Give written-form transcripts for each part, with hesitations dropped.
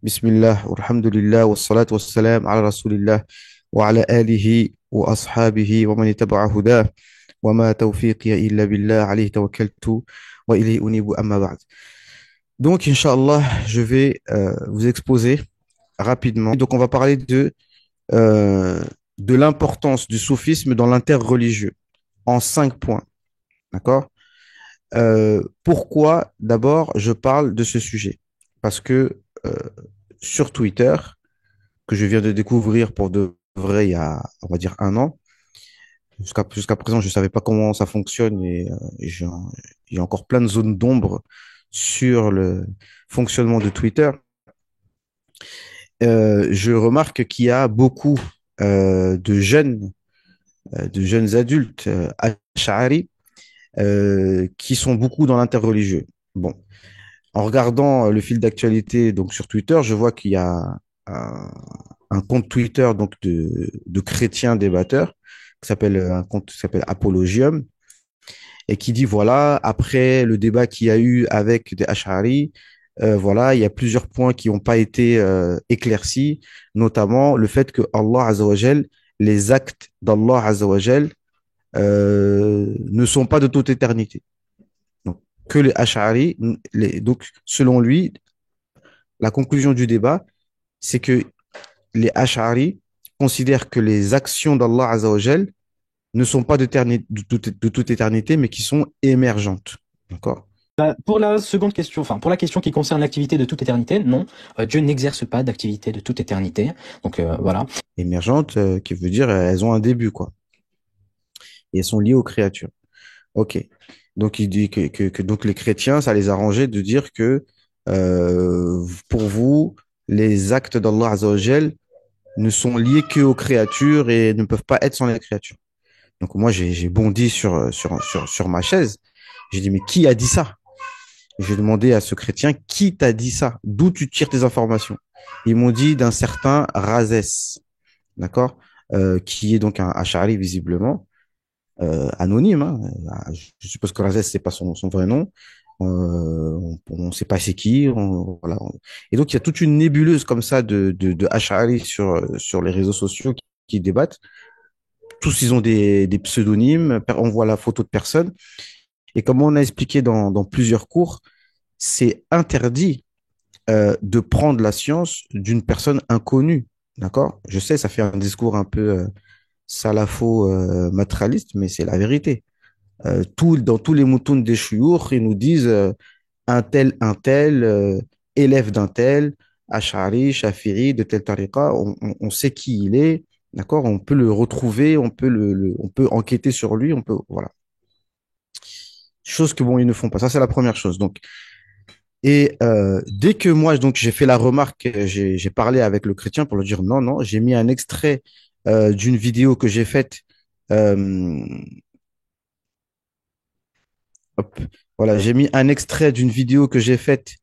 Bismillah, walhamdulillah, wassalatu wassalam ala rasulillah, wa ala alihi wa ashabihi wa man ittaba'a hudah, wa ma tawfiqiya illa billah, alayhi tawakkaltu, wa ilayhi unibu amma ba'd. Donc, Inch'Allah, je vais vous exposer rapidement. Donc, on va parler euh, de l'importance du soufisme dans l'interreligieux en 5 points. D'accord? Pourquoi d'abord je parle de ce sujet? Parce que euh, sur Twitter, que je viens de découvrir pour de vrai il y a, on va dire, un an. Jusqu'à présent, je ne savais pas comment ça fonctionne et il y a encore plein de zones d'ombre sur le fonctionnement de Twitter. Je remarque qu'il y a beaucoup de jeunes adultes ash'ari qui sont beaucoup dans l'interreligieux. Bon, en regardant le fil d'actualité donc sur Twitter, je vois qu'il y a un, un compte Twitter donc de chrétiens débatteurs un compte qui s'appelle Apologium et qui dit voilà, après le débat qu'il y a eu avec des Ash'ari, voilà, il y a plusieurs points qui n'ont pas été éclaircis, notamment le fait que Allah Azzawajal, les actes d'Allah Azzawajal ne sont pas de toute éternité. Donc, que les Ash'ari, donc selon lui, la conclusion du débat, c'est que les Ash'ari considèrent que les actions d'Allah Azzawajal ne sont pas de toute éternité, mais qui sont émergentes. D'accord? Pour la seconde question, enfin pour la question qui concerne l'activité de toute éternité, non, Dieu n'exerce pas d'activité de toute éternité. Donc voilà. Émergentes, qui veut dire elles ont un début, quoi. Et elles sont liées aux créatures. Ok. Donc il dit que donc les chrétiens, ça les arrangeait de dire que pour vous, les actes d'Allah Azzawajal ne sont liés qu'aux créatures et ne peuvent pas être sans les créatures. Donc moi, j'ai bondi sur ma chaise. J'ai dit, mais qui a dit ça? J'ai demandé à ce chrétien, qui t'a dit ça? D'où tu tires tes informations? Ils m'ont dit d'un certain Razès, d'accord? Qui est donc un Ash'ari visiblement, anonyme, hein. Je suppose que Razès, c'est pas son vrai nom. On ne sait pas c'est qui. Voilà. Et donc, il y a toute une nébuleuse comme ça de Ash'ari sur les réseaux sociaux qui débattent. Tous, ils ont des pseudonymes. On voit la photo de personne. Et comme on a expliqué dans plusieurs cours, c'est interdit de prendre la science d'une personne inconnue. D'accord? Je sais, ça fait un discours un peu salafo-matérialiste, mais c'est la vérité. Dans tous les moutons des chouyours, ils nous disent un tel, élève d'un tel, Ash'ari, Shafiri, de tel tariqa, on sait qui il est, d'accord? On peut le retrouver, on peut enquêter sur lui, voilà. Chose que bon, ils ne font pas. Ça, c'est la première chose. Donc, et dès que moi, donc, j'ai fait la remarque, j'ai parlé avec le chrétien pour lui dire non, non, j'ai mis un extrait d'une vidéo que j'ai faite. euh, hop, voilà, j'ai mis un extrait d'une vidéo que j'ai faite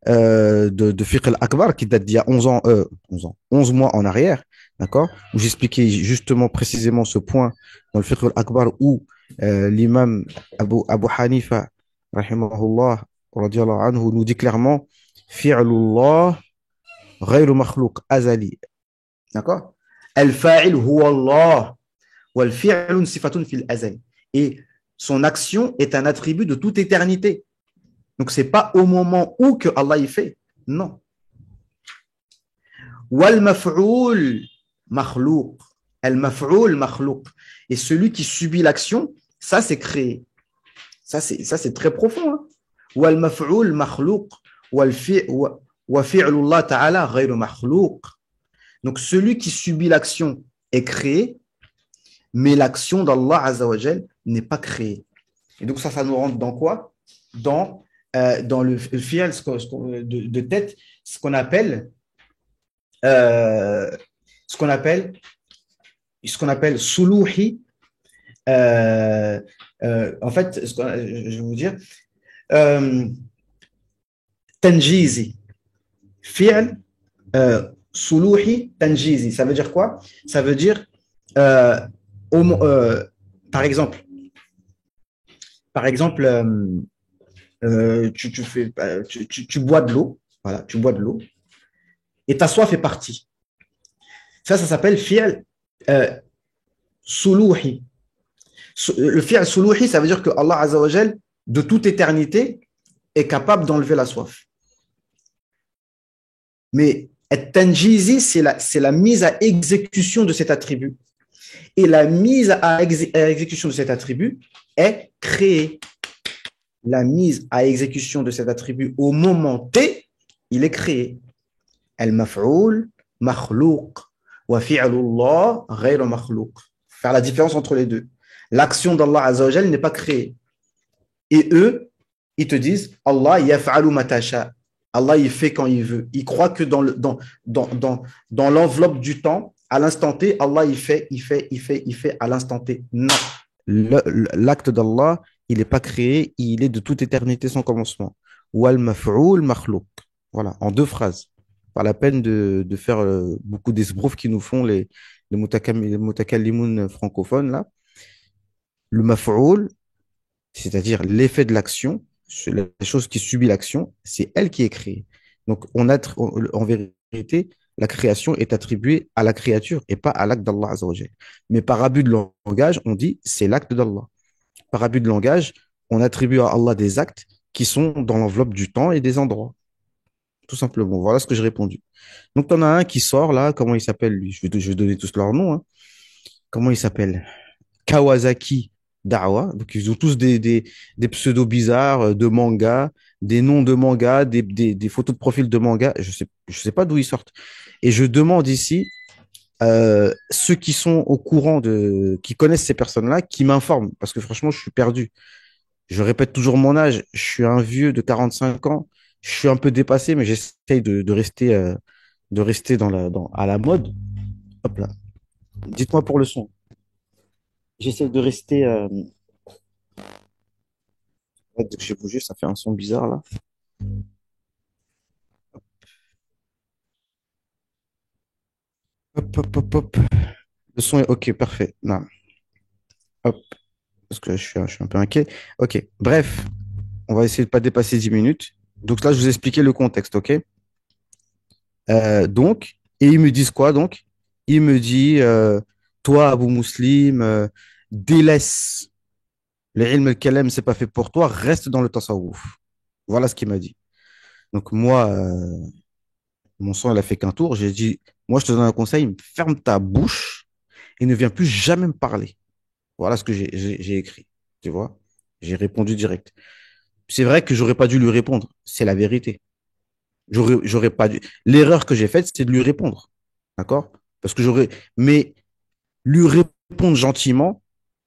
de Fiqh al-Akbar qui date d'il y a 11 ans, 11 ans, 11 mois en arrière, d'accord, où j'expliquais justement précisément ce point dans le Fiqh al-Akbar où l'imam Abu Hanifa, rahimahullah, radiallahu anhu, nous dit clairement Fi'lullah ghayru makhlouq azali. D'accord? Al-fa'il huwa Allah wal fi'lun sifatun fil azali. Et son action est un attribut de toute éternité. Donc, c'est pas au moment où que Allah y fait. Non. Wal maf'oul makhlouq. Al maf'oul makhlouq. Et celui qui subit l'action, ça c'est créé. Ça c'est très profond. Hein? Wal maf'oul makhlouq. Wa fi'lullah ta'ala ghayru makhlouq. Donc, celui qui subit l'action est créé, mais l'action d'Allah Azzawajal n'est pas créée. Et donc, ça nous rentre dans quoi? Dans le fiel de tête, ce qu'on appelle, euh, ce qu'on appelle, ce qu'on appelle suluhi. En fait, je vais vous dire, euh, tanjizi. Fi'l suluhi tanjizi. Ça veut dire quoi? Ça veut dire, euh, par exemple, par exemple, tu bois de l'eau, voilà, tu bois de l'eau, Et ta soif est partie. Ça s'appelle fi'l euh, suluhi. Le fi'l suluhi, ça veut dire que Allah Azza wa Jal, de toute éternité, est capable d'enlever la soif. Mais Tanjizi, c'est la mise à exécution de cet attribut. Et la mise à exécution de cet attribut est créée. La mise à exécution de cet attribut au moment T, il est créé. Al-maf'oul, makhlouq. Wa fi'lullah, ghayr makhlouq. Faire la différence entre les deux. L'action d'Allah Azza wa Jal n'est pas créée. Et eux, ils te disent Allah yaf'alu matasha. Allah, il fait quand il veut. Ils croient que dans l'enveloppe du temps, à l'instant T, Allah, il fait à l'instant T. Non. L'acte d'Allah, il n'est pas créé, il est de toute éternité sans commencement. Wal maf'oul makhlouq. Voilà, en deux phrases. Pas la peine de faire beaucoup d'esbroufs qui nous font les mutakallimoun francophones, là. Le maf'oul, c'est-à-dire l'effet de l'action, la chose qui subit l'action, c'est elle qui est créée. Donc, en vérité, la création est attribuée à la créature et pas à l'acte d'Allah Azza wa Jal. Mais par abus de langage, on dit c'est l'acte d'Allah. Par abus de langage, on attribue à Allah des actes qui sont dans l'enveloppe du temps et des endroits. Tout simplement. Voilà ce que j'ai répondu. Donc, tu en as un qui sort là. Comment il s'appelle lui? Je vais donner tous leurs noms, hein. Comment il s'appelle? Kawasaki Dawa. Donc, ils ont tous des pseudos bizarres de manga, des noms de manga, des photos de profil de manga. Je sais pas d'où ils sortent. Et je demande ici, ceux qui sont au courant qui connaissent ces personnes-là, qui m'informent. Parce que franchement, je suis perdu. Je répète toujours mon âge. Je suis un vieux de 45 ans. Je suis un peu dépassé, mais j'essaye de rester à la mode. Hop là. Dites-moi pour le son. J'essaie de rester. Dès que j'ai bougé, ça fait un son bizarre là. Hop, hop, hop, hop. Le son est OK, parfait. Non, hop, parce que je suis un peu inquiet. OK, bref, on va essayer de ne pas dépasser 10 minutes. Donc là, je vous expliquais le contexte, OK? Et ils me disent quoi donc? Il me dit, toi, Abu Muslim, délaisse le ilm al-kalam, c'est pas fait pour toi, reste dans le tasawwuf. Voilà ce qu'il m'a dit. Donc moi, mon sang, il a fait qu'un tour. J'ai dit, moi, je te donne un conseil, ferme ta bouche et ne viens plus jamais me parler. Voilà ce que j'ai écrit. Tu vois? J'ai répondu direct. C'est vrai que j'aurais pas dû lui répondre. C'est la vérité. J'aurais pas dû. L'erreur que j'ai faite, c'est de lui répondre. D'accord? Parce que mais lui répondre gentiment,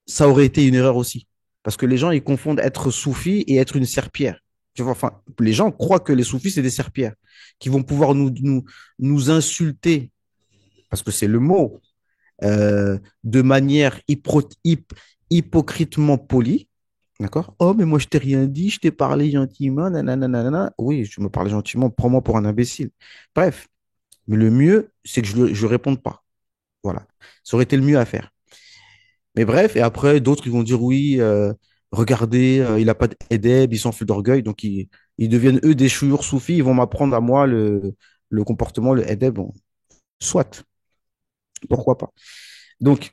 ça aurait été une erreur aussi. Parce que les gens, ils confondent être soufi et être une serpillère. Tu vois, enfin, les gens croient que les soufis, c'est des serpillères qui vont pouvoir nous insulter, parce que c'est le mot, de manière hypocritement polie. D'accord? Oh, mais moi, je t'ai rien dit, je t'ai parlé gentiment, nanana. Oui, je me parlais gentiment, prends-moi pour un imbécile. Bref, mais le mieux, c'est que je réponde pas. Voilà. Ça aurait été le mieux à faire. Mais bref, et après, d'autres, ils vont dire oui, regardez, il n'a pas d'edeb, ils s'enfuient d'orgueil, donc ils deviennent eux des chouyours soufis, ils vont m'apprendre à moi le comportement, le edeb. Bon, soit, pourquoi pas. Donc,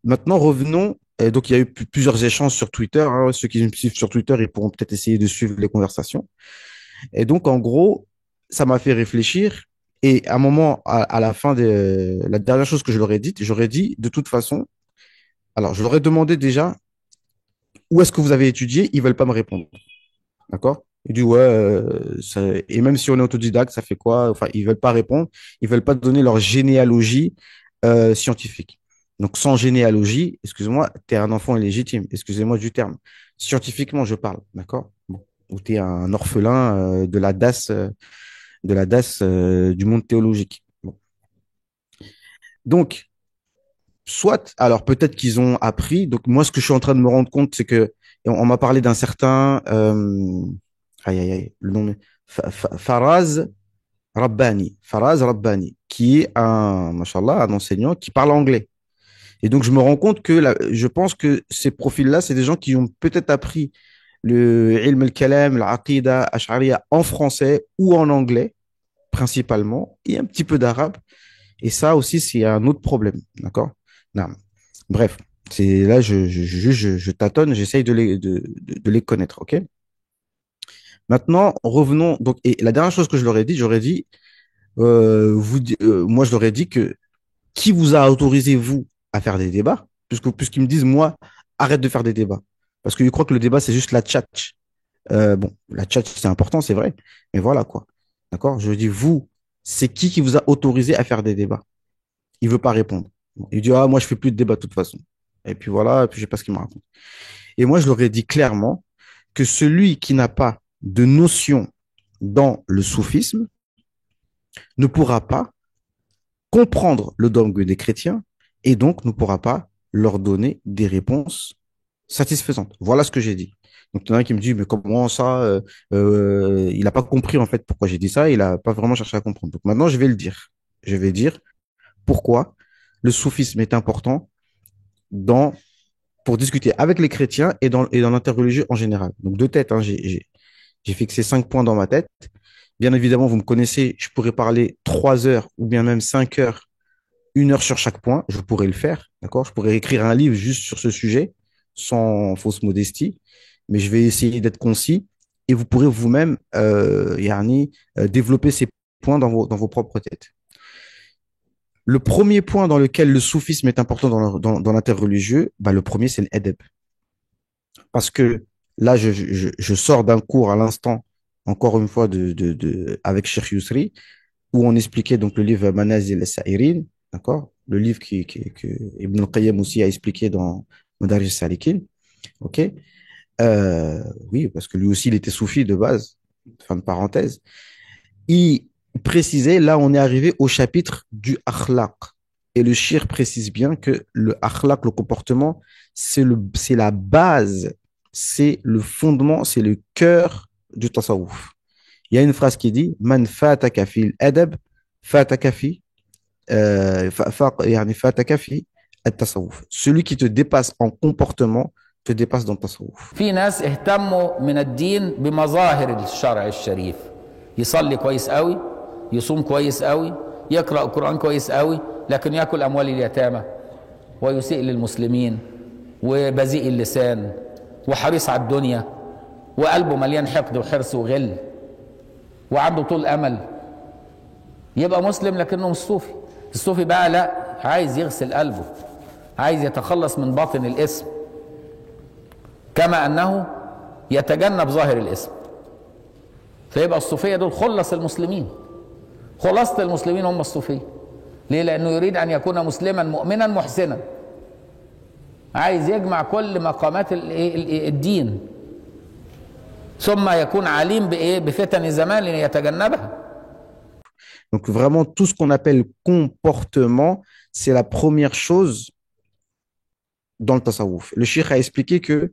maintenant, revenons. Donc, il y a eu plusieurs échanges sur Twitter, hein. Ceux qui me suivent sur Twitter, ils pourront peut-être essayer de suivre les conversations. Et donc, en gros, ça m'a fait réfléchir. Et à un moment, à la fin de la dernière chose que je leur ai dite, j'aurais dit, de toute façon, alors, je leur ai demandé déjà où est-ce que vous avez étudié, ils veulent pas me répondre. D'accord? Ils disent, ouais, et même si on est autodidacte, ça fait quoi? Enfin, ils veulent pas répondre, ils veulent pas donner leur généalogie scientifique. Donc, sans généalogie, excuse-moi, tu es un enfant illégitime, excusez-moi du terme. Scientifiquement, je parle, d'accord? Bon. Ou tu es un orphelin de la DAS du monde théologique. Bon. Donc, soit, alors peut-être qu'ils ont appris. Donc, moi, ce que je suis en train de me rendre compte, c'est que on m'a parlé d'un certain, aïe, aïe, aïe, le nom, Faraz Rabbani, qui est machallah, un enseignant qui parle anglais. Et donc, je me rends compte que je pense que ces profils-là, c'est des gens qui ont peut-être appris le ilm al-kalam, l'aqida ash'ariya en français ou en anglais, principalement, et un petit peu d'arabe. Et ça aussi, c'est un autre problème. D'accord? Non. Bref, c'est là, je tâtonne, j'essaye de les connaître. OK? Maintenant, revenons. Donc, et la dernière chose que je leur ai dit, j'aurais dit, moi, je leur ai dit que qui vous a autorisé, vous, à faire des débats? Puisqu'ils me disent, moi, arrête de faire des débats. Parce qu'ils croient que le débat, c'est juste la tchatch. Bon, la tchatch, c'est important, c'est vrai. Mais voilà, quoi. D'accord? Je dis, vous, c'est qui vous a autorisé à faire des débats? Il veut pas répondre. Il dit, ah, moi, je fais plus de débat de toute façon. Et puis voilà, et puis je sais pas ce qu'il me raconte. Et moi, je leur ai dit clairement que celui qui n'a pas de notion dans le soufisme ne pourra pas comprendre le dogme des chrétiens et donc ne pourra pas leur donner des réponses satisfaisantes. Voilà ce que j'ai dit. Donc, il y en a un qui me dit, mais comment ça il n'a pas compris en fait pourquoi j'ai dit ça, il n'a pas vraiment cherché à comprendre. Donc maintenant, je vais le dire. Je vais dire pourquoi le soufisme est important dans, pour discuter avec les chrétiens et dans l'interreligieux en général. Donc, de tête, hein, j'ai fixé 5 points dans ma tête. Bien évidemment, vous me connaissez, je pourrais parler 3 heures ou bien même 5 heures, 1 heure sur chaque point, je pourrais le faire, d'accord? Je pourrais écrire un livre juste sur ce sujet, sans fausse modestie, mais je vais essayer d'être concis et vous pourrez vous-même, yani, développer ces points dans vos propres têtes. Le premier point dans lequel le soufisme est important dans l'interreligieux, bah, le premier, c'est l'adab. Parce que là, je sors d'un cours à l'instant, encore une fois, avec Cheikh Yousri, où on expliquait donc le livre Manazil al-Sa'irin, d'accord? Le livre que Ibn al-Qayyim aussi a expliqué dans Madarij al-Salikin, ok? Oui, parce que lui aussi, il était soufi de base, fin de parenthèse. Il précisait, là, on est arrivé au chapitre du akhlaq. Et le shir précise bien que le akhlaq, le comportement, c'est la base, c'est le fondement, c'est le cœur du tasawwuf. Il y a une phrase qui dit Man fataka fil adab, fataka fi, yani fataka fi at-tasawwuf. Celui qui te dépasse en comportement te dépasse dans le tasawwuf. في ناس اهتموا من الدين بمظاهر الشرع الشريف، يصلي كويس قوي، يصوم كويس قوي، يقرأ القرآن كويس قوي، لكن يأكل أموال اليتامى ويسيء للمسلمين وبذيء اللسان وحريص على الدنيا وقلبه مليان حقد وحرص وغل وعنده طول أمل، يبقى مسلم لكنه مش صوفي. الصوفي بقى لا، عايز يغسل قلبه، عايز يتخلص من باطن الاسم، كما أنه يتجنب ظاهر الاسم. فيبقى الصوفية دول خلص المسلمين، خلاصة المسلمين هم الصوفية. ليه؟ لأنه يريد أن يكون مسلما مؤمنا محسنا، عايز يجمع كل مقامات الدين، ثم يكون عليم بإيه؟ بفتن الزمان ليتجنبها. Donc vraiment, tout ce qu'on appelle comportement, c'est la première chose dans le tasawwuf. Le cheikh a expliqué que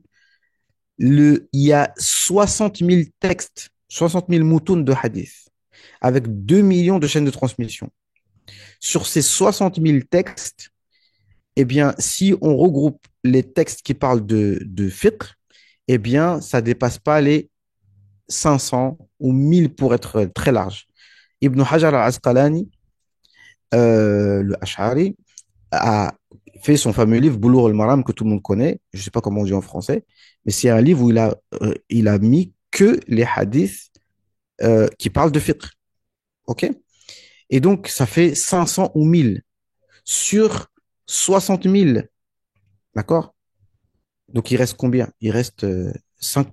il y a 60 000 textes, 60 000 moutoun de hadith, avec 2 millions de chaînes de transmission. Sur ces 60 000 textes, eh bien, si on regroupe les textes qui parlent de fiqh, eh bien, ça ne dépasse pas les 500 ou 1000 pour être très large. Ibn Hajar al-Asqalani, le Ash'ari, a fait son fameux livre Boulough al-Maram que tout le monde connaît. Je ne sais pas comment on dit en français, mais c'est un livre où il a mis que les hadiths qui parlent de fiqh. OK? Et donc, ça fait 500 ou 1000 sur 60 000. D'accord? Donc, il reste combien? Il reste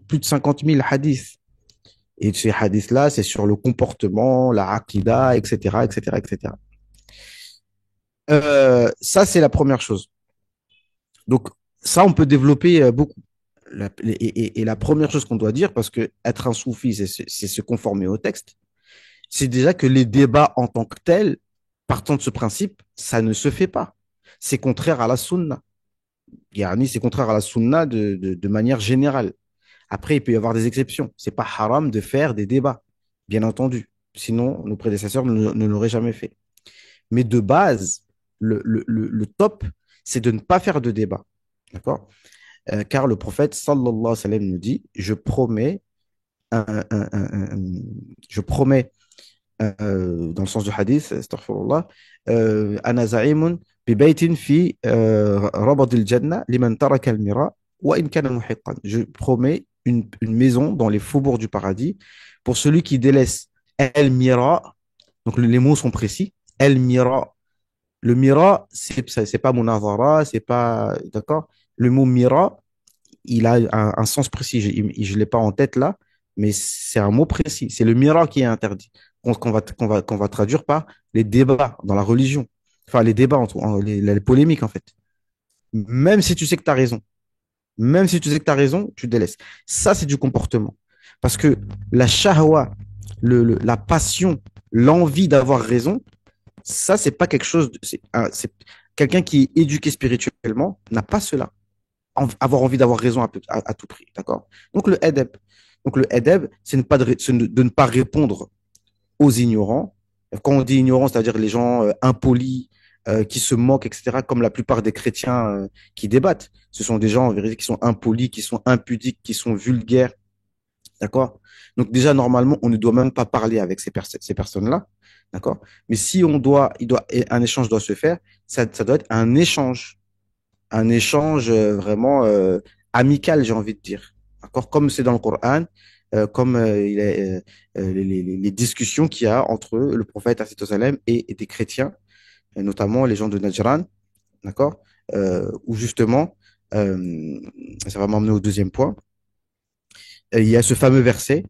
plus de 50 000 hadiths. Et ces hadiths-là, c'est sur le comportement, la aqidah, etc., etc., etc. Ça, c'est la première chose. Donc, ça, on peut développer beaucoup. Et la première chose qu'on doit dire, parce que être un soufi, c'est se conformer au texte, c'est déjà que les débats en tant que tels, partant de ce principe, ça ne se fait pas. C'est contraire à la sunna. Yani, c'est contraire à la sunna de manière générale. Après, il peut y avoir des exceptions. C'est pas haram de faire des débats, bien entendu. Sinon, nos prédécesseurs ne l'auraient jamais fait. Mais de base, le top, c'est de ne pas faire de débat. D'accord? Car le prophète, sallallahu alayhi wa sallam, nous dit, je promets dans le sens du hadith, astaghfirullah, أنا زعيم ببيت في ربض الجنة لمن ترك المراء وإن كان محقا. Je promets une maison dans les faubourgs du paradis pour celui qui délaisse El Mira. Donc les mots sont précis. El Mira. Le Mira, c'est pas Munazara, c'est pas. D'accord? Le mot Mira, il a un sens précis. Je ne l'ai pas en tête là, mais c'est un mot précis. C'est le Mira qui est interdit, qu'on va traduire par les débats dans la religion. Enfin, les débats, les polémiques en fait. Même si tu sais que tu as raison, même si tu sais que tu as raison, tu délaisses. Ça, c'est du comportement. Parce que la shahwa, la passion, l'envie d'avoir raison, ça, c'est pas quelque chose. C'est quelqu'un qui est éduqué spirituellement n'a pas cela. Avoir envie d'avoir raison à tout prix. D'accord? Donc, le adab. Donc, le adab, c'est de ne pas répondre aux ignorants. Quand on dit ignorants, c'est-à-dire les gens impolis, qui se moquent, etc., comme la plupart des chrétiens qui débattent. Ce sont des gens, en vérité, qui sont impolis, qui sont impudiques, qui sont vulgaires. D'accord? Donc, déjà, normalement, on ne doit même pas parler avec ces personnes-là. D'accord? Mais si un échange doit se faire, ça doit être un échange vraiment amical, j'ai envie de dire. D'accord? Comme c'est dans le Coran, comme les discussions qu'il y a entre le prophète sallam et des chrétiens, et notamment les gens de Najran, d'accord? Où justement, ça va m'emmener au deuxième point. Il y a ce fameux verset,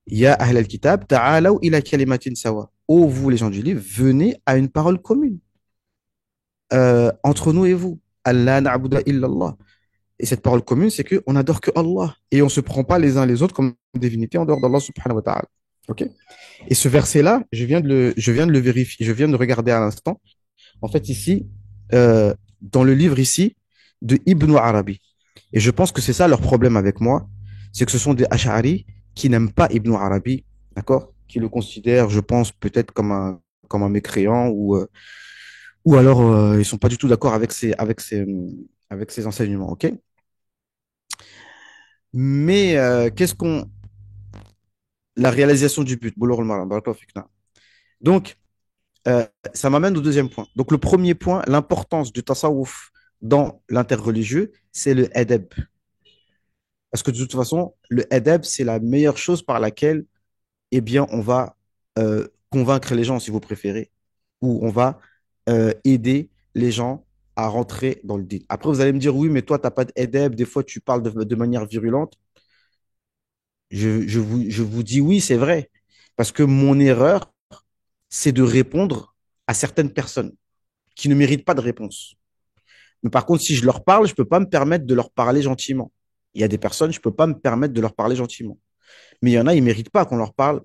il y a Ahl al-Kitab, ta'alaw ila kalimatin sawa. Ô vous, les gens du livre, venez à une parole commune entre nous et vous. Allah na'budu illallah. Et cette parole commune, c'est qu'on n'adore que Allah. Et on ne se prend pas les uns les autres comme des divinités en dehors d'Allah subhanahu wa ta'ala. OK? Et ce verset-là, je viens de le vérifier, je viens de regarder à l'instant. En fait, ici, dans le livre ici, de Ibn Arabi. Et je pense que c'est ça leur problème avec moi. C'est que ce sont des Ash'ari qui n'aiment pas Ibn Arabi, d'accord? Qui le considèrent, je pense, peut-être comme un mécréant ou alors ils sont pas du tout d'accord avec ses enseignements, ok? Mais la réalisation du but, Boulough al-Maram, barakallahu fikna. Donc, ça m'amène au deuxième point. Donc, le premier point, l'importance du tasawwuf dans l'interreligieux, c'est le adab. Parce que de toute façon, le adab, c'est la meilleure chose par laquelle, eh bien, on va convaincre les gens, si vous préférez, ou on va aider les gens à rentrer dans le deal. Après, vous allez me dire, oui, mais toi, tu n'as pas d'adab, des fois, tu parles de manière virulente. Je vous dis oui, c'est vrai. Parce que mon erreur, c'est de répondre à certaines personnes qui ne méritent pas de réponse. Mais par contre, si je leur parle, je ne peux pas me permettre de leur parler gentiment. Il y a des personnes, je ne peux pas me permettre de leur parler gentiment. Mais il y en a, ils ne méritent pas qu'on leur parle.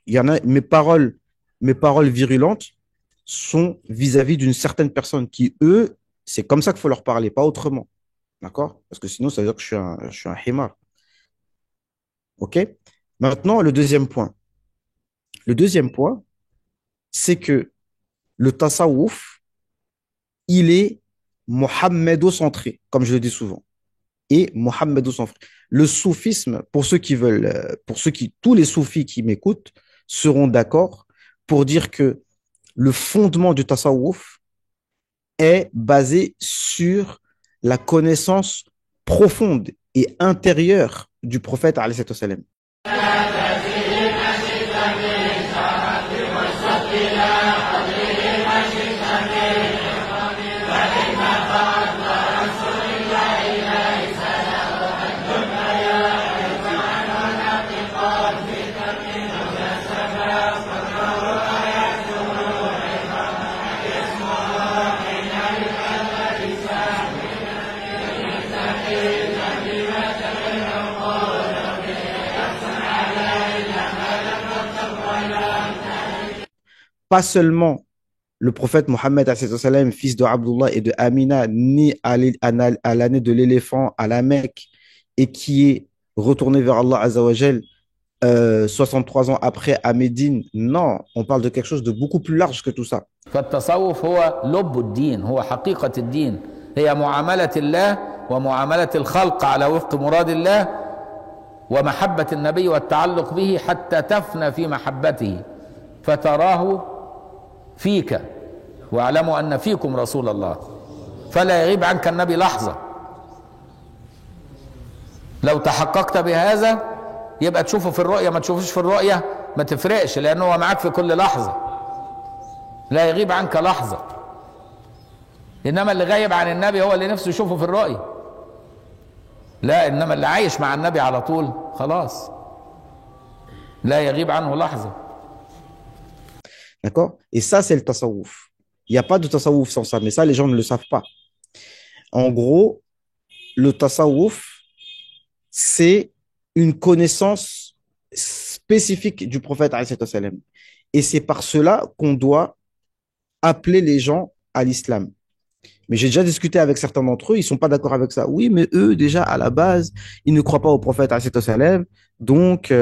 Il y en a, mes paroles virulentes sont vis-à-vis d'une certaine personne qui, eux, c'est comme ça qu'il faut leur parler, pas autrement. D'accord? Parce que sinon, ça veut dire que je suis un himar. OK? Maintenant, le deuxième point. Le deuxième point, c'est que le tasawwuf, il est mohammedo-centré, comme je le dis souvent. Et mohammedo-centré. Le soufisme, pour ceux qui veulent, tous les soufis qui m'écoutent seront d'accord pour dire que le fondement du tasawwuf est basé sur la connaissance profonde et intérieure du prophète alayhi salam. Pas seulement le prophète Mohammed, fils de Abdullah et de Amina, né à l'année de l'éléphant à la Mecque et qui est retourné vers Allah Azzawajal 63 ans après à Médine. Non, on parle de quelque chose de beaucoup plus large que tout ça. فالتصوف هو لب الدين هو حقيقة الدين هي معاملة الله ومعاملة الخلق على وفق مراد الله ومحبة النبي والتعلق به حتى تفنى في محبته فتراه فيك واعلموا أن فيكم رسول الله فلا يغيب عنك النبي لحظة. لو تحققت بهذا يبقى تشوفه في الرؤية، ما تشوفوش في الرؤية ما تفرقش، لأنه هو معاك في كل لحظة، لا يغيب عنك لحظة. إنما اللي غايب عن النبي هو اللي نفسه يشوفه في الرؤية، لا، إنما اللي عايش مع النبي على طول خلاص لا يغيب عنه لحظة. D'accord? Et ça, c'est le tasawwuf. Il n'y a pas de tasawwuf sans ça, mais ça, les gens ne le savent pas. En gros, le tasawwuf, c'est une connaissance spécifique du prophète, alayhi salam. Et c'est par cela qu'on doit appeler les gens à l'islam. Mais j'ai déjà discuté avec certains d'entre eux, ils sont pas d'accord avec ça. Oui, mais eux, déjà, à la base, ils ne croient pas au prophète, alayhi salam, donc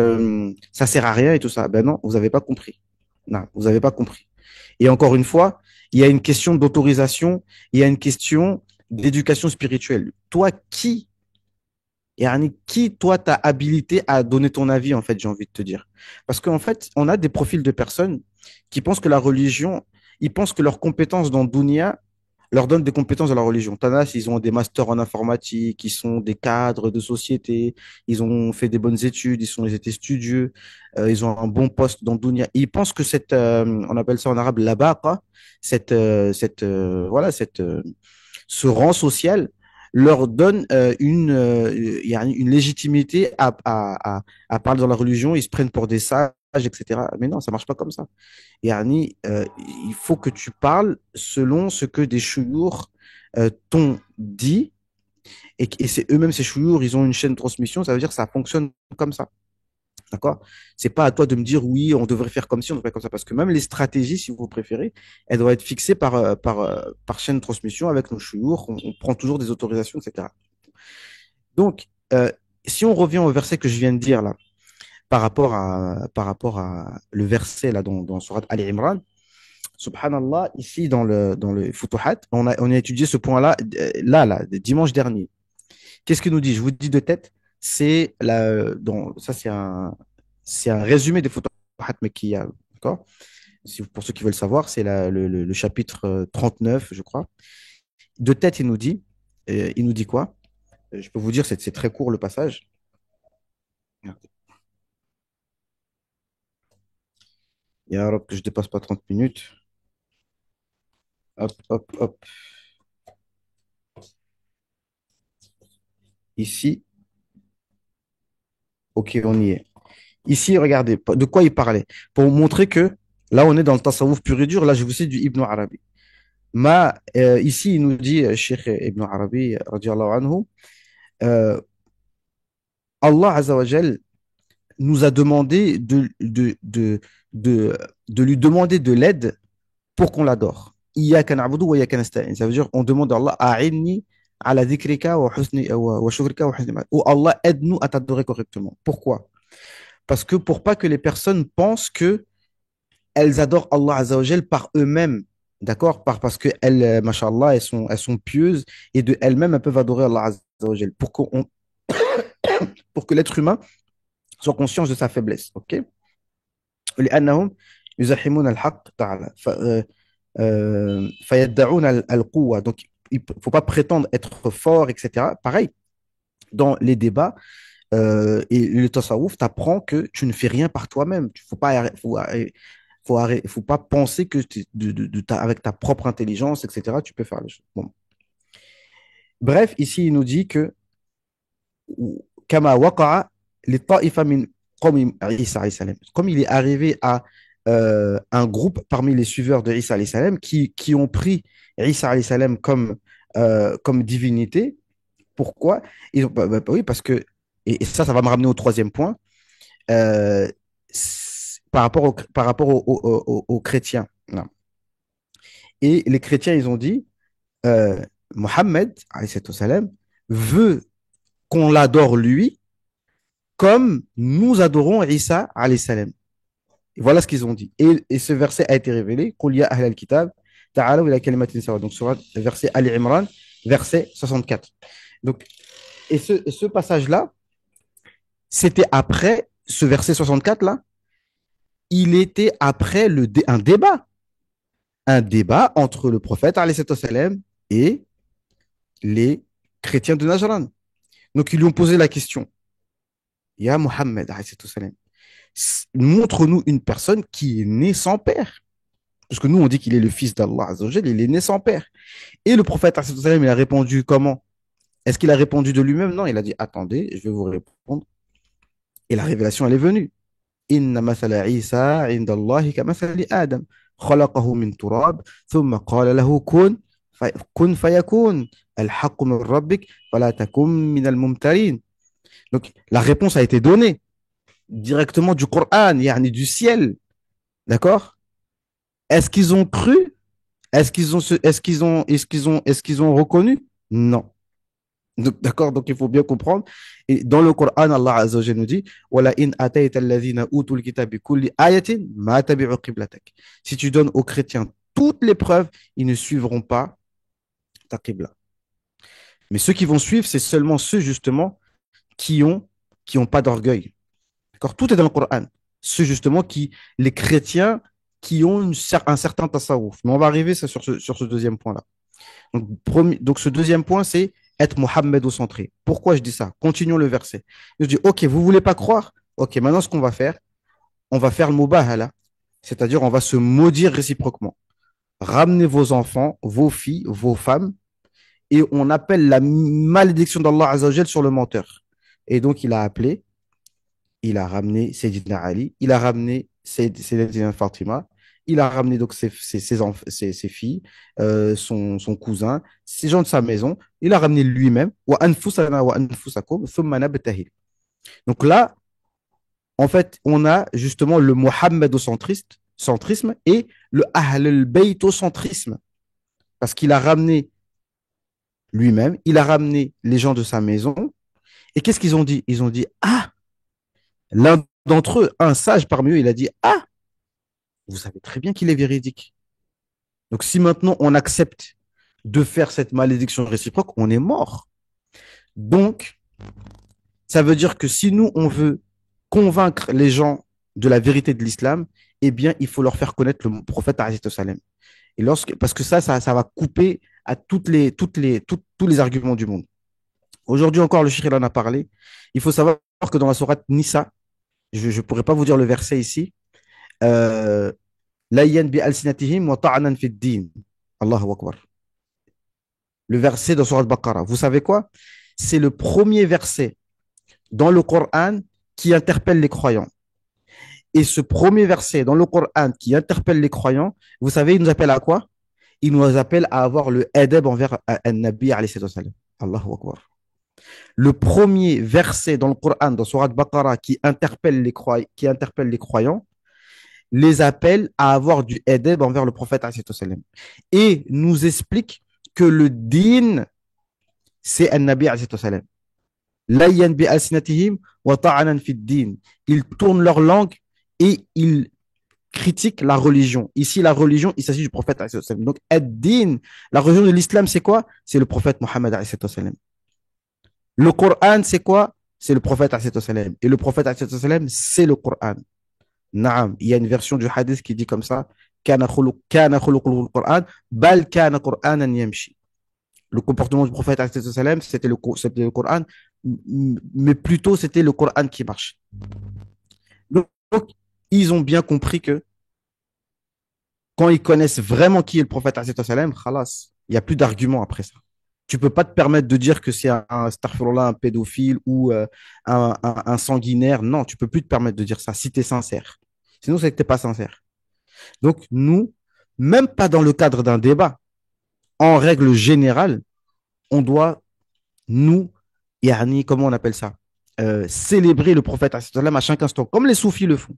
ça sert à rien et tout ça. Ben non, vous n'avez pas compris. Non, vous n'avez pas compris. Et encore une fois, il y a une question d'autorisation, il y a une question d'éducation spirituelle. Toi, toi, t'as habilité à donner ton avis, en fait, j'ai envie de te dire. Parce qu'en fait, on a des profils de personnes qui pensent que la religion, ils pensent que leurs compétences dans Dunya leur donnent des compétences dans la religion. T'en as, ils ont des masters en informatique, ils sont des cadres de société, ils ont fait des bonnes études, ils étaient studieux, ils ont un bon poste dans Dunya. Et ils pensent que on appelle ça en arabe la baqa, ce rang social leur donne une légitimité à parler dans la religion, ils se prennent pour des sages, etc. Mais non, ça marche pas comme ça. Il faut que tu parles selon ce que des chouyours t'ont dit, et c'est eux-mêmes, ces chouyours, ils ont une chaîne de transmission, ça veut dire que ça fonctionne comme ça. D'accord? C'est pas à toi de me dire oui, on devrait faire comme ci, on devrait faire comme ça, parce que même les stratégies, si vous préférez, elles doivent être fixées par chaîne de transmission avec nos chouyours, on prend toujours des autorisations, etc. Donc, si on revient au verset que je viens de dire là, par rapport à le verset là dans Surat Ali Imran, subhanallah, ici dans le Futuhat, on a étudié ce point-là, dimanche dernier. Qu'est-ce qu'il nous dit? Je vous dis de tête, ça c'est un résumé des Futuhat Mekkiya, d'accord? Pour ceux qui veulent savoir, c'est le chapitre 39, je crois. De tête, il nous dit quoi? Je peux vous dire, c'est très court le passage. Ya Rab, que je dépasse pas 30 minutes. Hop, hop, hop. Ici, ok, on y est. Ici, regardez, de quoi il parlait. Pour vous montrer que là, on est dans le tasawwuf pur et dur. Là, je vous cite du Ibn Arabi. Ici, il nous dit, Cheikh Ibn Arabi, radiallahu anhu, Allah Azza wa Jal nous a demandé de lui demander de l'aide pour qu'on l'adore. Iyyaka na'budu wa iyyaka nasta'in. Ça veut dire, on demande à Allah, a'inni ala dhikrika wa shukrika wa husni. Oh Allah, aide-nous à t'adorer correctement. Pourquoi? Parce que pour pas que les personnes pensent que elles adorent Allah Azza wa Jal par eux-mêmes. D'accord? Parce qu'elles, mashallah, elles sont pieuses et de elles-mêmes, elles peuvent adorer Allah Azza wa Jal. Pour que l'être humain soit conscient de sa faiblesse. OK? لأنهم يزاحمون الحق تعالى فيدعون القوة. Donc, il ne faut pas prétendre être fort, etc. Pareil, dans les débats et le tasawwuf t'apprend que tu ne fais rien par toi-même. Il faut pas penser que avec ta propre intelligence, etc., tu peux faire les choses. Bon. Bref, ici, il nous dit que كما وقع للطائفة من قوم عيسى عليه السلام. Comme il est arrivé à un groupe parmi les suiveurs de Isa alayhi salam qui ont pris Isa alayhi salam comme divinité. Pourquoi? Oui, parce que, et ça va me ramener au troisième point, par rapport aux chrétiens. Non. Et les chrétiens, ils ont dit, Mohammed alayhi salam veut qu'on l'adore lui comme nous adorons Isa alayhi salam. Voilà ce qu'ils ont dit. Et ce verset a été révélé. Qul ya ahlal kitab, ta'alaw ila kalimatin sawa. Donc, sur le verset Ali Imran, verset 64. Donc, et ce passage-là, c'était après ce verset 64-là, il était après un débat entre le prophète alayhi salam, et les chrétiens de Najran. Donc, ils lui ont posé la question, Ya Muhammad, alayhi salam, montre-nous une personne qui est née sans père. Parce que nous, on dit qu'il est le fils d'Allah Azza wa Jal, il est né sans père. Et le prophète alayhi salam, il a répondu comment? Est-ce qu'il a répondu de lui-même? Non, il a dit, attendez, je vais vous répondre. Et la révélation, elle est venue. Inna mathala Isa inda Allahi ka mathali Adam. خلقه من تراب ثم قال له كن فيكون الحق من ربك فلا تكن من الممترين. Donc, la réponse a été donnée directement du Coran, yani du ciel. D'accord? Est-ce qu'ils ont cru? Est-ce qu'ils ont reconnu? Non. Donc, d'accord, donc il faut bien comprendre. Et dans le Coran, Allah Azza wa Jalla nous dit "Wala in atayta alladhina utul kitaba bi kulli ayatin ma tabi'u qiblatak." Si tu donnes aux chrétiens toutes les preuves, ils ne suivront pas ta qibla. Mais ceux qui vont suivre, c'est seulement ceux justement qui ont pas d'orgueil. D'accord? Tout est dans le Coran. Ceux justement les chrétiens qui ont un certain tasawwuf. Mais on va arriver ça, sur ce deuxième point-là. Donc, ce deuxième point, c'est être mohammédocentré. Pourquoi je dis ça? Continuons le verset. Je dis, OK, vous voulez pas croire? OK, maintenant, ce qu'on va faire, on va faire le mubahala. C'est-à-dire, on va se maudire réciproquement. Ramenez vos enfants, vos filles, vos femmes, et on appelle la malédiction d'Allah Azza wa Jal sur le menteur. Et donc, il a ramené Sayyidina Ali, il a ramené Sayyidina Fatima, il a ramené donc ses filles, son cousin, ces gens de sa maison, il a ramené lui-même. Donc là, en fait, on a justement le mohammedocentrisme et le ahlul baytocentrisme. Parce qu'il a ramené lui-même, il a ramené les gens de sa maison. Et qu'est-ce qu'ils ont dit? Ils ont dit, ah, l'un d'entre eux, un sage parmi eux, il a dit, ah, vous savez très bien qu'il est véridique. Donc, si maintenant on accepte de faire cette malédiction réciproque, on est mort. Donc, ça veut dire que si nous, on veut convaincre les gens de la vérité de l'islam, eh bien, il faut leur faire connaître le prophète alayhi salam. Et parce que ça va couper à tous les arguments du monde. Aujourd'hui encore, le Cheikh en a parlé. Il faut savoir que dans la sourate Nisa, je ne pourrais pas vous dire le verset ici, Layyan bi al-sinatihim wa ta'anan fi din. Allahu Akbar. Le verset dans Surat Baqarah. Vous savez quoi? C'est le premier verset dans le Coran qui interpelle les croyants. Et ce premier verset dans le Coran qui interpelle les croyants, vous savez, il nous appelle à quoi? Il nous appelle à avoir le adab envers un Nabi alayhi salam. Allahu Akbar. Le premier verset dans le Coran, dans Surat Baqarah, qui interpelle les croyants, les appelle à avoir du adab envers le prophète alayhi salam. Et nous explique que le din, c'est un Nabi alayhi salam. Layyan bi al-sinatihim wa ta'anan fi din. Ils tournent leur langue et ils critiquent la religion. Ici, la religion, il s'agit du prophète alayhi salam. Donc, ad-din, la religion de l'islam, c'est quoi? C'est le prophète Mohammed alayhi salam. Le Coran, c'est quoi? C'est le prophète alayhi salam. Et le prophète alayhi salam, c'est le Coran. Naam, il y a une version du hadith qui dit comme ça, kana khuluqul Qur'an, bal kana Qur'anan yamshi. Le comportement du prophète alayhi salam, c'était le Coran, mais plutôt c'était le Coran qui marche. Donc, ils ont bien compris que quand ils connaissent vraiment qui est le prophète alayhi salam, khalas, il n'y a plus d'arguments après ça. Tu peux pas te permettre de dire que c'est un astaghfirullah, un pédophile ou un sanguinaire. Non, tu peux plus te permettre de dire ça si tu es sincère. Sinon, c'est que tu n'es pas sincère. Donc, nous, même pas dans le cadre d'un débat, en règle générale, on doit, nous, yani, comment on appelle ça, célébrer le prophète à chaque instant, comme les soufis le font.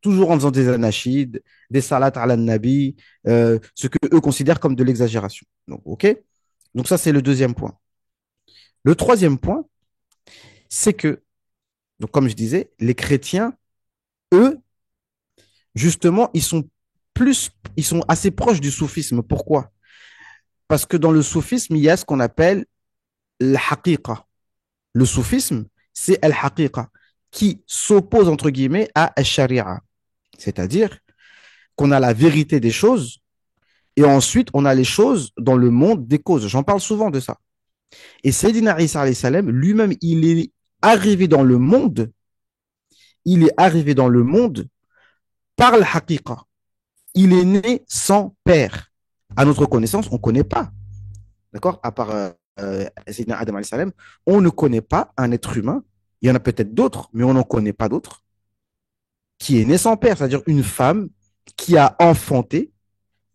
Toujours en faisant des anachides, des salats ala nabi, ce que eux considèrent comme de l'exagération. Donc, ok. Donc ça, c'est le deuxième point. Le troisième point, c'est que, donc comme je disais, les chrétiens, eux, justement, ils sont assez proches du soufisme. Pourquoi? Parce que dans le soufisme, il y a ce qu'on appelle l'haqiqa. Le soufisme, c'est al-haqiqa, qui s'oppose, entre guillemets, à al-sharia. C'est-à-dire qu'on a la vérité des choses et ensuite on a les choses dans le monde des causes. J'en parle souvent de ça. Et Sayyidina Isa alayhi salam, lui-même, arrivé dans le monde, il est arrivé dans le monde par le haqiqa. Il est né sans père. À notre connaissance, on ne connaît pas. D'accord? À part Sayyidina Adam alayhi salam, on ne connaît pas un être humain. Il y en a peut-être d'autres, mais on n'en connaît pas d'autres, qui est né sans père, c'est-à-dire une femme qui a enfanté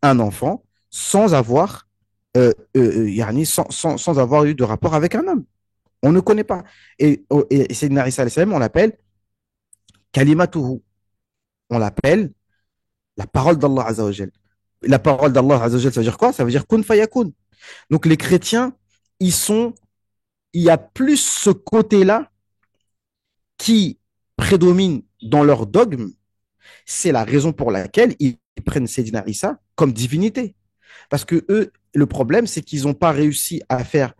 un enfant sans avoir, sans avoir eu de rapport avec un homme. On ne connaît pas. Et Sayyidina Isa alayhi salam, on l'appelle kalimatuhu. On l'appelle la parole d'Allah Azzawajal. La parole d'Allah Azzawajal, ça veut dire quoi? Ça veut dire kun fayakun. Donc les chrétiens, il y a plus ce côté-là qui prédomine dans leur dogme. C'est la raison pour laquelle ils prennent Sayyidina Isa comme divinité. Parce que eux, le problème, c'est qu'ils n'ont pas réussi à faire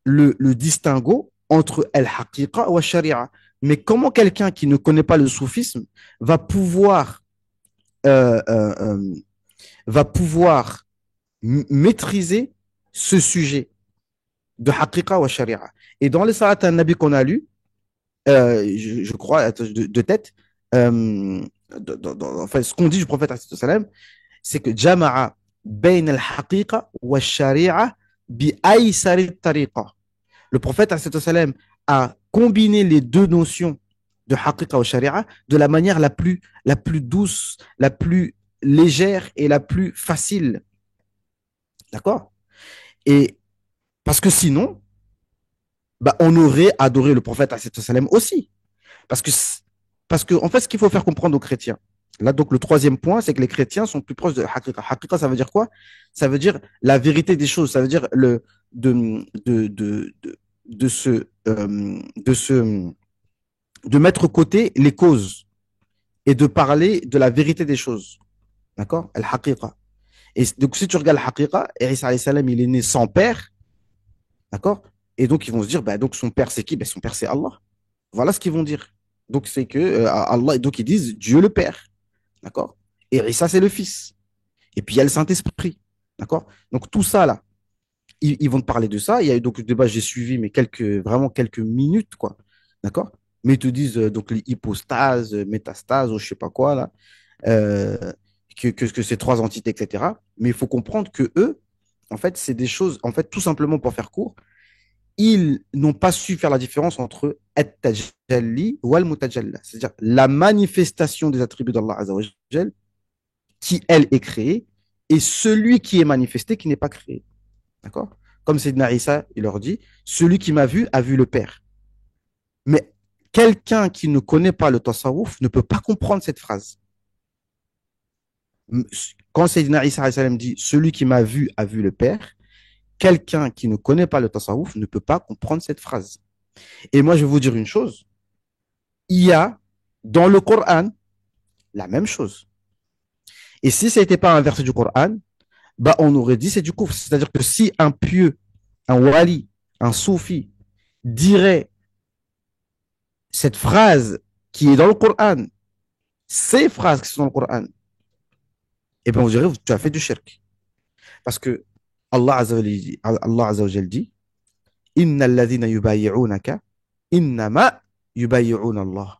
le distinguo entre al-haqiqa ou al-sharia. Mais comment quelqu'un qui ne connaît pas le soufisme va pouvoir, euh, euh, euh, maîtriser ce sujet de haqiqa ou sharia? Et dans les salat al-nabi qu'on a lu, je crois, de tête, enfin, ce qu'on dit du prophète, c'est que jama'a bain al-haqiqa wa sharia bi aysari tariqa. Le prophète a combiné les deux notions de haqiqa ou sharia de la manière la plus douce, la plus légère et la plus facile. D'accord? Et parce que sinon, bah, on aurait adoré le prophète aussi. Parce que, parce que, en fait, ce qu'il faut faire comprendre aux chrétiens, là, donc, le troisième point, c'est que les chrétiens sont plus proches de haqiqa. Haqiqa, ça veut dire quoi? Ça veut dire la vérité des choses. Ça veut dire de se, de se, de mettre de côté les causes et de parler de la vérité des choses. D'accord? Al-haqiqa. Et donc, si tu regardes al-haqiqa, Isa alayhi salam, il est né sans père. D'accord? Et donc, ils vont se dire, bah, donc, son père, c'est qui? Ben, son père, c'est Allah. Voilà ce qu'ils vont dire. Donc, c'est que Allah, donc ils disent Dieu le Père. D'accord? Et Isa, c'est le Fils. Et puis, il y a le Saint-Esprit. D'accord? Donc, tout ça, là, ils vont te parler de ça. Il y a eu donc le débat, j'ai suivi, mais vraiment quelques minutes, quoi. D'accord? Mais ils te disent donc les hypostases, métastases, ou je sais pas quoi, là, euh, que c'est trois entités, etc. Mais il faut comprendre que eux, en fait, c'est des choses, en fait, tout simplement pour faire court, ils n'ont pas su faire la différence entre at-tajalli ou al-mutajalla, c'est-à-dire la manifestation des attributs d'Allah Azzawajal, qui, elle, est créée, et celui qui est manifesté, qui n'est pas créé. D'accord? Comme Sayyidina Isa, il leur dit, celui qui m'a vu a vu le Père. Mais quelqu'un qui ne connaît pas le tasawwuf ne peut pas comprendre cette phrase. Quand Sayyidina Isa dit, celui qui m'a vu a vu le Père, quelqu'un qui ne connaît pas le tasawwuf ne peut pas comprendre cette phrase. Et moi, je vais vous dire une chose. Il y a dans le Coran la même chose. Et si ce n'était pas un verset du Coran, bah, on aurait dit c'est du kufr. C'est-à-dire que si un pieux, un wali, un soufi dirait cette phrase qui est dans le Coran, ces phrases qui sont dans le Coran, eh bien, on dirait que tu as fait du shirk. Parce que Allah Azza wa Jal dit Inna alladhina yubayi'unaka innama yubayi'una Allah.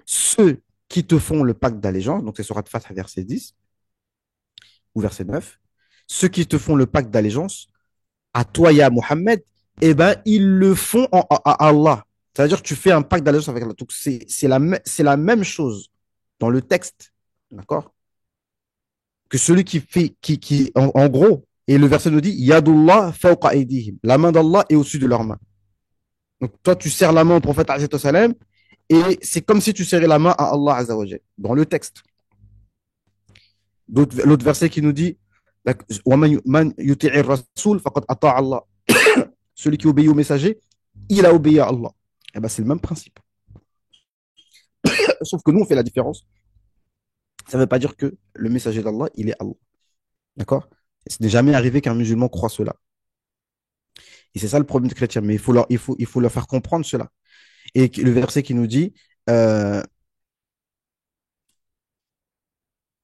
Ceux qui te font le pacte d'allégeance, donc c'est Surat Fath, verset 10 ou verset 9, ceux qui te font le pacte d'allégeance à toi et à Mohammed, eh ben, ils le font à Allah. C'est-à-dire que tu fais un pacte d'allégeance avec Allah. Donc, c'est la même chose dans le texte, d'accord? Que celui qui fait, en gros, et le verset nous dit, Yadullah fawqa aydihim. La main d'Allah est au-dessus de leurs mains. Donc, toi, tu serres la main au prophète, salam, et c'est comme si tu serrais la main à Allah, Azzawajal, dans le texte. L'autre verset qui nous dit, celui qui obéit au messager, il a obéi à Allah. Et ben, c'est le même principe. Sauf que nous, on fait la différence. Ça ne veut pas dire que le messager d'Allah, il est Allah. D'accord? Ce n'est jamais arrivé qu'un musulman croit cela. Et c'est ça le problème des chrétiens. Mais il faut leur faire comprendre cela. Et le verset qui nous dit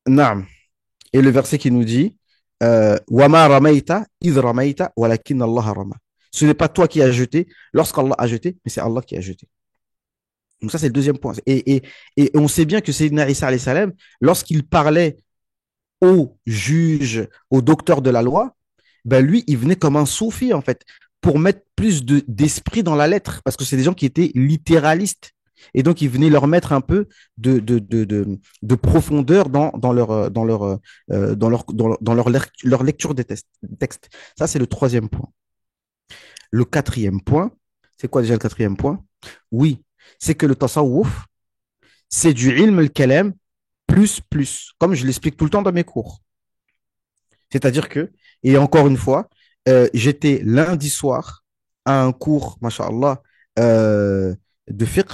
Naam. Et le verset qui nous dit Wama ramaita id ramaita walakin Allah rama. Ce n'est pas toi qui as jeté lorsqu'Allah a jeté, mais c'est Allah qui a jeté. Donc ça, c'est le deuxième point. Et on sait bien que Sayyidina Isa alayhi salam, lorsqu'il parlait aux juges, aux docteurs de la loi, ben lui, il venait comme un soufi, en fait, pour mettre plus d'esprit dans la lettre, parce que c'est des gens qui étaient littéralistes. Et donc, il venait leur mettre un peu de profondeur dans leur lecture des textes. Ça, c'est le troisième point. Le quatrième point, c'est quoi déjà le quatrième point? Oui, c'est que le tasawwuf, c'est du ilm al-kalam plus, comme je l'explique tout le temps dans mes cours. C'est-à-dire que, et encore une fois, j'étais lundi soir à un cours, masha'Allah, de fiqh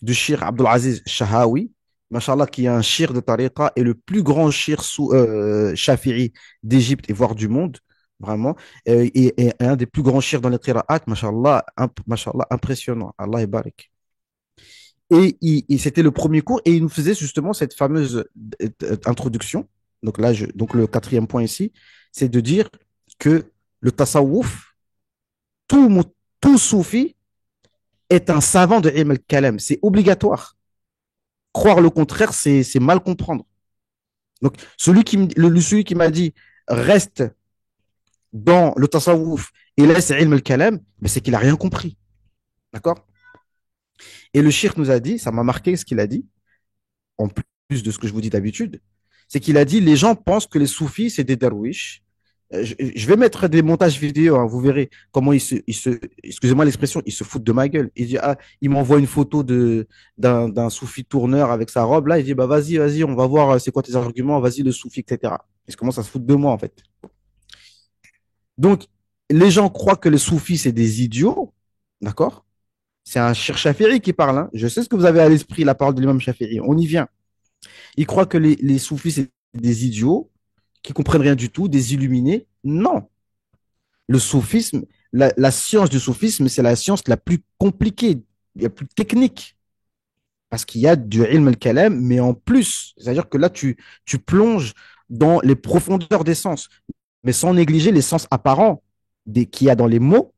du shir Abdulaziz Shahawi, masha'Allah, qui est un shir de tariqa et le plus grand shir shafi'i d'Égypte et voire du monde, vraiment, et un des plus grands shirs dans les qira'at, masha'Allah, impressionnant, Allah est barik. Et c'était le premier cours et il nous faisait justement cette fameuse introduction. Donc là, donc le quatrième point ici, c'est de dire que le tasawwuf, tout soufi est un savant de ilm al-kalam. C'est obligatoire. Croire le contraire, c'est mal comprendre. Donc celui qui m'a dit reste dans le tasawwuf et laisse ilm al-kalam, c'est qu'il n'a rien compris. D'accord? Et le shir nous a dit, ça m'a marqué ce qu'il a dit, en plus de ce que je vous dis d'habitude, c'est qu'il a dit les gens pensent que les soufis, c'est des derwiches. Je vais mettre des montages vidéo, hein, vous verrez comment excusez-moi l'expression, ils se foutent de ma gueule. Il dit, il m'envoie une photo d'un soufi tourneur avec sa robe. Là, il dit, bah vas-y, on va voir c'est quoi tes arguments, vas-y le soufi, etc. Il commence à se foutre de moi, en fait. Donc, les gens croient que les soufis, c'est des idiots, d'accord? C'est un Shir Shafi'i qui parle. Hein. Je sais ce que vous avez à l'esprit, la parole de l'imam Shafi'i. On y vient. Il croit que les soufis, c'est des idiots qui comprennent rien du tout, des illuminés. Non. Le soufisme, la science du soufisme, c'est la science la plus compliquée, la plus technique. Parce qu'il y a du ilm al-kalam, mais en plus, c'est-à-dire que là, tu plonges dans les profondeurs des sens, mais sans négliger les sens apparents qu'il y a dans les mots.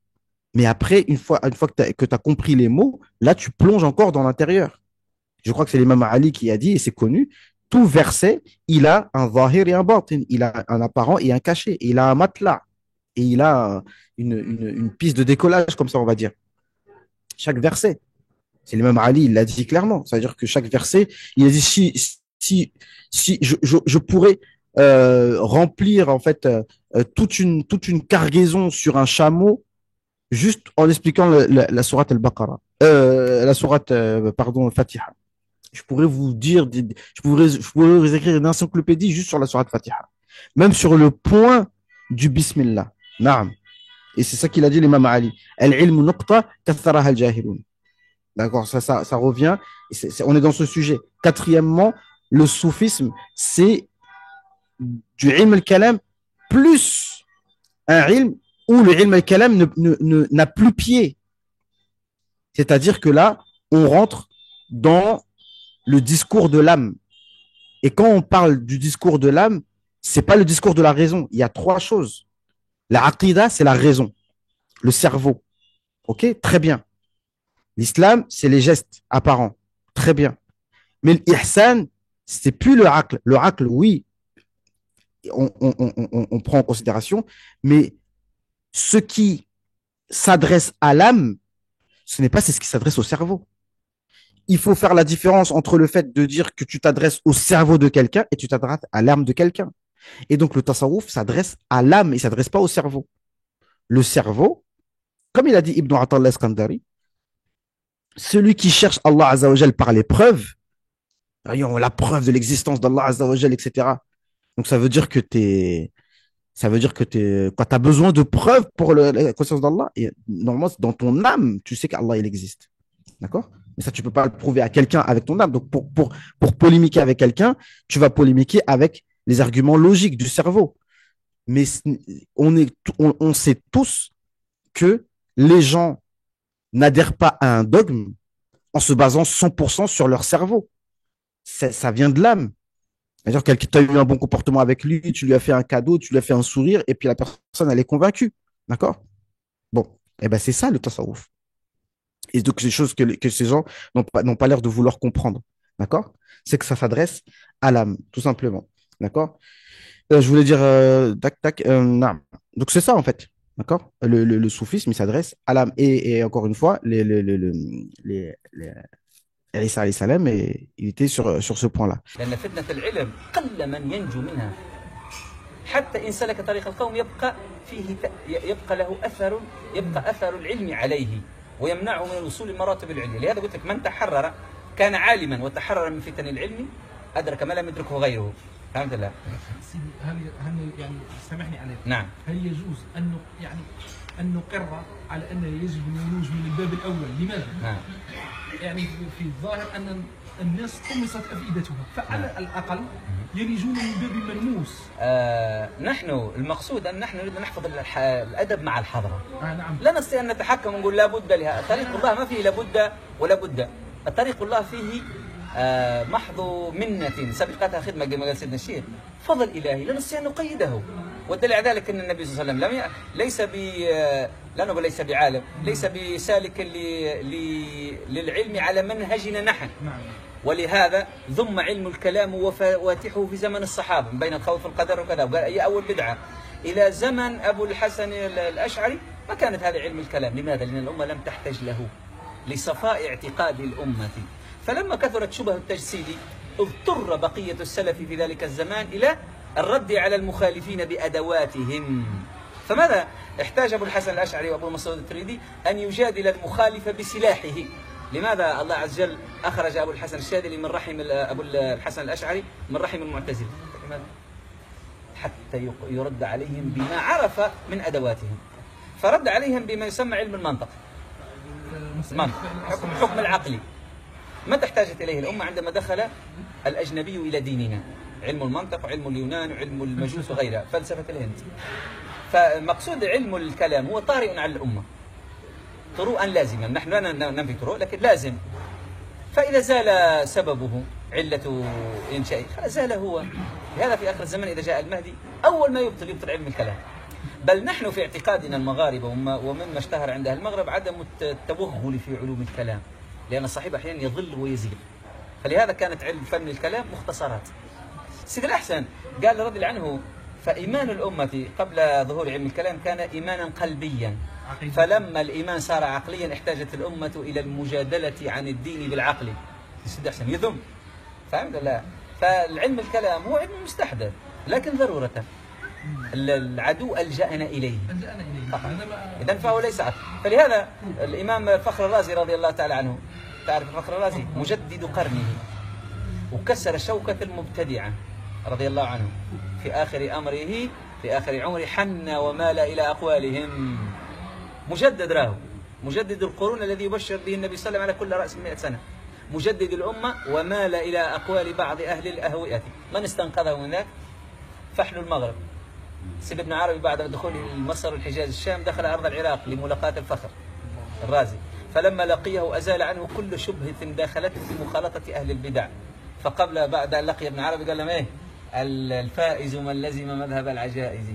Mais après, une fois que tu as compris les mots, là, tu plonges encore dans l'intérieur. Je crois que c'est l'imam Ali qui a dit, et c'est connu, tout verset, il a un zahir et un batin. Il a un apparent et un caché. Et il a un matelas. Et il a une piste de décollage, comme ça, on va dire. Chaque verset. C'est l'imam Ali, il l'a dit clairement. C'est-à-dire que chaque verset, il a dit, si je pourrais remplir, en fait, toute une cargaison sur un chameau, juste en expliquant la sourate al-Baqarah, la sourate, pardon, Fatiha. Je pourrais vous dire, je pourrais vous écrire une encyclopédie juste sur la sourate Fatiha. Même sur le point du Bismillah. Naam. Et c'est ça qu'il a dit l'imam Ali. Al-ilmu nuqta katharaha al-jahilun. D'accord, ça revient. On est dans ce sujet. Quatrièmement, le soufisme, c'est du ilm al-kalam plus un ilm où le ilm al-kalam n'a plus pied. C'est-à-dire que là, on rentre dans le discours de l'âme. Et quand on parle du discours de l'âme, c'est pas le discours de la raison. Il y a trois choses. La aqidah, c'est la raison, le cerveau. OK? Très bien. L'islam, c'est les gestes apparents. Très bien. Mais l'ihsan, c'est plus le aql. Le aql, oui, on prend en considération, mais ce qui s'adresse à l'âme, ce n'est pas ce qui s'adresse au cerveau. Il faut faire la différence entre le fait de dire que tu t'adresses au cerveau de quelqu'un et tu t'adresses à l'âme de quelqu'un. Et donc le tasawwuf s'adresse à l'âme, il ne s'adresse pas au cerveau. Le cerveau, comme il a dit Ibn Atallah al-Iskandari, celui qui cherche Allah Azzawajal par les preuves, la preuve de l'existence d'Allah Azzawajal, etc. Donc ça veut dire que quand tu as besoin de preuves pour la conscience d'Allah, et normalement, dans ton âme, tu sais qu'Allah, il existe. D'accord? Mais ça, tu ne peux pas le prouver à quelqu'un avec ton âme. Donc, pour polémiquer avec quelqu'un, tu vas polémiquer avec les arguments logiques du cerveau. Mais on sait tous que les gens n'adhèrent pas à un dogme en se basant 100% sur leur cerveau. Ça vient de l'âme. C'est-à-dire que tu as eu un bon comportement avec lui, tu lui as fait un cadeau, tu lui as fait un sourire, et puis la personne, elle est convaincue. D'accord? Bon, et ben c'est ça le tasawwuf. Et donc, c'est des choses que ces gens n'ont pas l'air de vouloir comprendre. D'accord? C'est que ça s'adresse à l'âme, tout simplement. D'accord? Je voulais dire, tac, tac, naam. Donc, c'est ça, en fait. D'accord? Le soufisme, il s'adresse à l'âme. Et encore une fois, Isa alayhi salam, il était sur ce point-là. لأن فتنة العلم قل من ينجو منها حتى إن سلك طريق القوم يبقى فيه يبقى له أثر يبقى أثر العلم عليه ويمنعه من الوصول للمراتب العليا لهذا قلت لك من تحرر كان عالما وتحرر من فتن العلم أدرك ما لم يدركه غيره فهمت لا؟ سيدي هل يعني سامحني عليك نعم هل يجوز أن يعني أن نقر على أنه يجب الولوج من الباب الأول لماذا؟ نعم يعني في الظاهر أن الناس طمست أفئدتها فعلى الأقل يلجون من باب ملموس. نحن المقصود أن نحن نريد أن نحفظ الأدب مع الحضرة. نعم. لا نستطيع أن نتحكم ونقول لا بد لها. طريق الله ما فيه لابد ولا بد. الطريق الله فيه محض منة سبقتها خدمة كما قال سيدنا الشيخ. فضل إلهي لا نستطيع أن نقيده. والدليل على ذلك أن النبي صلى الله عليه وسلم ليس لا نقول ليس بعالم، ليس بسالك للعلم على منهجنا نحن. نعم. ولهذا ذم علم الكلام وفواتحه في زمن الصحابة بين الخوف والقدر وكذا، وقال هي أول بدعة. إلى زمن أبو الحسن الأشعري ما كانت هذا علم الكلام. لماذا؟ لأن الأمة لم تحتاج له لصفاء اعتقاد الأمة. فلما كثرت شبه التجسيد اضطر بقية السلف في ذلك الزمان إلى الرد على المخالفين بأدواتهم. فماذا احتاج أبو الحسن الأشعري وأبو مسعود التريدي أن يجادل المخالف بسلاحه. لماذا الله عز وجل أخرج أبو الحسن الشاذلي من رحم أبو الحسن الأشعري من رحم المعتزلة؟ حتى يرد عليهم بما عرف من أدواتهم. فرد عليهم بما يسمى علم المنطق، حكم العقلي. ما احتاجت إليه الأمة عندما دخل الأجنبي إلى ديننا، علم المنطق وعلم اليونان وعلم المجوس وغيرها، فلسفة الهند. فمقصود علم الكلام هو طارئ على الأمة طروءا لازما. نحن لا ننفي طروء لكن لازم. فإذا زال سببه علة إنشائه زال هو. لهذا في آخر الزمن إذا جاء المهدي أول ما يبطل علم الكلام. بل نحن في اعتقادنا المغاربة ومما اشتهر عند أهل المغرب عدم التوغل في علوم الكلام، لأن الصاحب أحيانا يضل ويزيغ. فلهذا كانت علم فن الكلام مختصرات. سيد الأحسن قال رضي الله عنه فإيمان الأمة قبل ظهور علم الكلام كان إيمانا قلبيا، فلما الإيمان صار عقليا احتاجت الأمة إلى المجادلة عن الدين بالعقل. سيد الأحسن يذم. فهمت لا؟ فالعلم الكلام هو علم مستحدث لكن ضرورة العدو ألجأنا إليه. إذن فهو ليس عقل. فلهذا الإمام الفخر الرازي رضي الله تعالى عنه، تعرف الفخر الرازي مجدد قرنه وكسر شوكة المبتدعة رضي الله عنه في آخر أمره في آخر عمره حن ومال إلى أقوالهم. مجدد راهو، مجدد القرون الذي يبشر به النبي صلى الله عليه وسلم على كل رأس 100 سنة، مجدد الأمة، ومال إلى أقوال بعض أهل الأهوئة. من استنقذه من ذاك؟ فحل المغرب. سيد ابن عربي بعد دخوله مصر والحجاز الشام دخل أرض العراق لملاقاة الفخر الرازي، فلما لقيه أزال عنه كل شبهة داخلته في مخالطة أهل البدع. فقبل بعد أن لقي ابن عربي قال لهم إيه؟ الفائز من لزم مذهب العجائز.